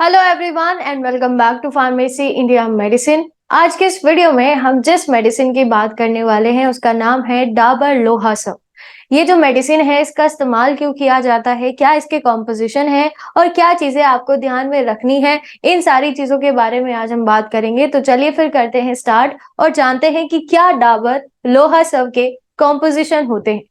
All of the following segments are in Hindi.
Hello everyone and welcome back to pharmacy India medicine. आज के इस वीडियो में हम जिस मेडिसिन की बात करने वाले हैं उसका नाम है डाबर लोहासव। ये जो मेडिसिन है इसका इस्तेमाल क्यों किया जाता है, क्या इसके कॉम्पोजिशन है और क्या चीजें आपको ध्यान में रखनी है, इन सारी चीजों के बारे में आज हम बात करेंगे। तो चलिए फिर करते हैं स्टार्ट और जानते हैं कि क्या डाबर लोहासव के कॉम्पोजिशन होते हैं।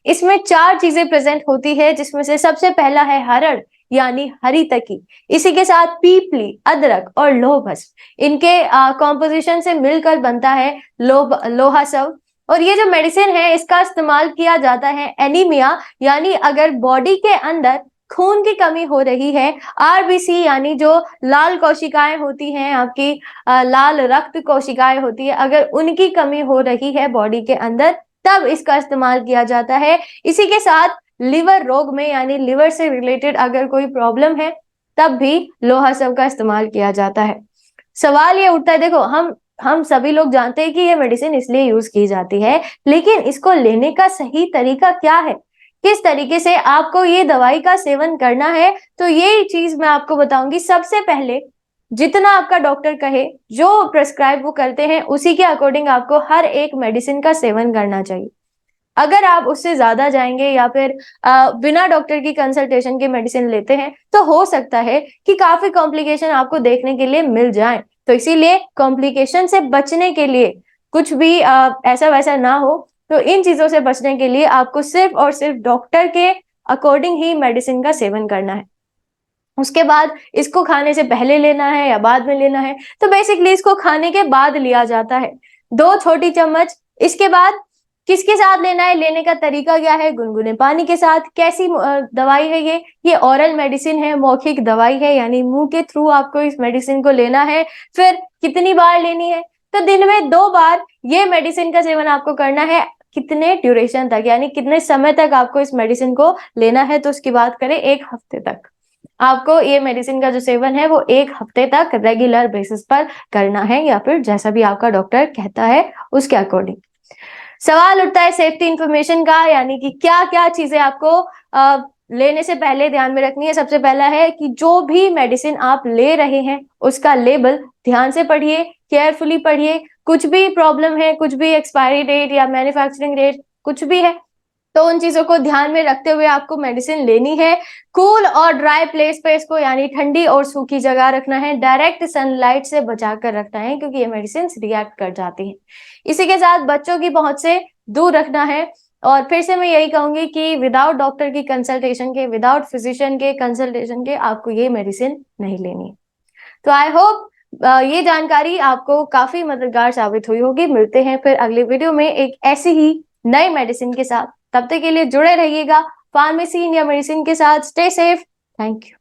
इसमें चार चीजें प्रेजेंट होती है, जिसमें से सबसे पहला है हरड़ यानी हरी तकी, इसी के साथ पीपली, अदरक और लौह भस्म। इनके कॉम्पोजिशन से मिलकर बनता है लोहासव। और ये जो मेडिसिन है इसका इस्तेमाल किया जाता है एनीमिया यानी अगर बॉडी के अंदर खून की कमी हो रही है, आरबीसी यानी जो लाल कोशिकाएं होती हैं आपकी, लाल रक्त कोशिकाएं होती है, अगर उनकी कमी हो रही है बॉडी के अंदर तब इसका इस्तेमाल किया जाता है। इसी के साथ लिवर रोग में यानी लिवर से रिलेटेड अगर कोई प्रॉब्लम है तब भी लोहासव का इस्तेमाल किया जाता है। सवाल ये उठता है, देखो हम सभी लोग जानते हैं कि ये मेडिसिन इसलिए यूज की जाती है, लेकिन इसको लेने का सही तरीका क्या है, किस तरीके से आपको ये दवाई का सेवन करना है, तो ये चीज मैं आपको बताऊंगी। सबसे पहले जितना आपका डॉक्टर कहे, जो प्रेस्क्राइब वो करते हैं उसी के अकॉर्डिंग आपको हर एक मेडिसिन का सेवन करना चाहिए। अगर आप उससे ज्यादा जाएंगे या फिर बिना डॉक्टर की कंसल्टेशन के मेडिसिन लेते हैं तो हो सकता है कि काफी कॉम्प्लिकेशन आपको देखने के लिए मिल जाए। तो इसीलिए कॉम्प्लिकेशन से बचने के लिए, कुछ भी ऐसा वैसा ना हो, तो इन चीजों से बचने के लिए आपको सिर्फ और सिर्फ डॉक्टर के अकॉर्डिंग ही मेडिसिन का सेवन करना है। उसके बाद इसको खाने से पहले लेना है या बाद में लेना है, तो बेसिकली इसको खाने के बाद लिया जाता है, 2 छोटी चम्मच। इसके बाद किसके साथ लेना है, लेने का तरीका क्या है, गुनगुने पानी के साथ। कैसी दवाई है ये ऑरल मेडिसिन है, मौखिक दवाई है, यानी मुंह के थ्रू आपको इस मेडिसिन को लेना है। फिर कितनी बार लेनी है, तो दिन में 2 बार ये मेडिसिन का सेवन आपको करना है। कितने ड्यूरेशन तक यानी कितने समय तक आपको इस मेडिसिन को लेना है, तो उसकी बात करें 1 हफ्ते तक। आपको ये मेडिसिन का जो सेवन है वो 1 हफ्ते तक रेगुलर बेसिस पर करना है, या फिर जैसा भी आपका डॉक्टर कहता है उसके अकॉर्डिंग। सवाल उठता है सेफ्टी इंफॉर्मेशन का, यानी कि क्या क्या चीजें आपको लेने से पहले ध्यान में रखनी है। सबसे पहला है कि जो भी मेडिसिन आप ले रहे हैं उसका लेबल ध्यान से पढ़िए, केयरफुली पढ़िए। कुछ भी प्रॉब्लम है, कुछ भी एक्सपायरी डेट या मैन्युफैक्चरिंग डेट कुछ भी है, तो उन चीजों को ध्यान में रखते हुए आपको मेडिसिन लेनी है। कूल और ड्राई प्लेस पे इसको, यानी ठंडी और सूखी जगह रखना है। डायरेक्ट सनलाइट से बचा कर रखना है क्योंकि ये मेडिसिन रिएक्ट कर जाती है। इसी के साथ बच्चों की पहुंच से दूर रखना है। और फिर से मैं यही कहूंगी कि विदाउट डॉक्टर की कंसल्टेशन के, विदाउट फिजिशियन के कंसल्टेशन के आपको ये मेडिसिन नहीं लेनी है। तो आई होप ये जानकारी आपको काफी मददगार साबित हुई होगी। मिलते हैं फिर अगले वीडियो में एक ऐसी ही नई मेडिसिन के साथ। तब तक के लिए जुड़े रहिएगा फार्मेसी इंडिया मेडिसिन के साथ। Stay safe. Thank you.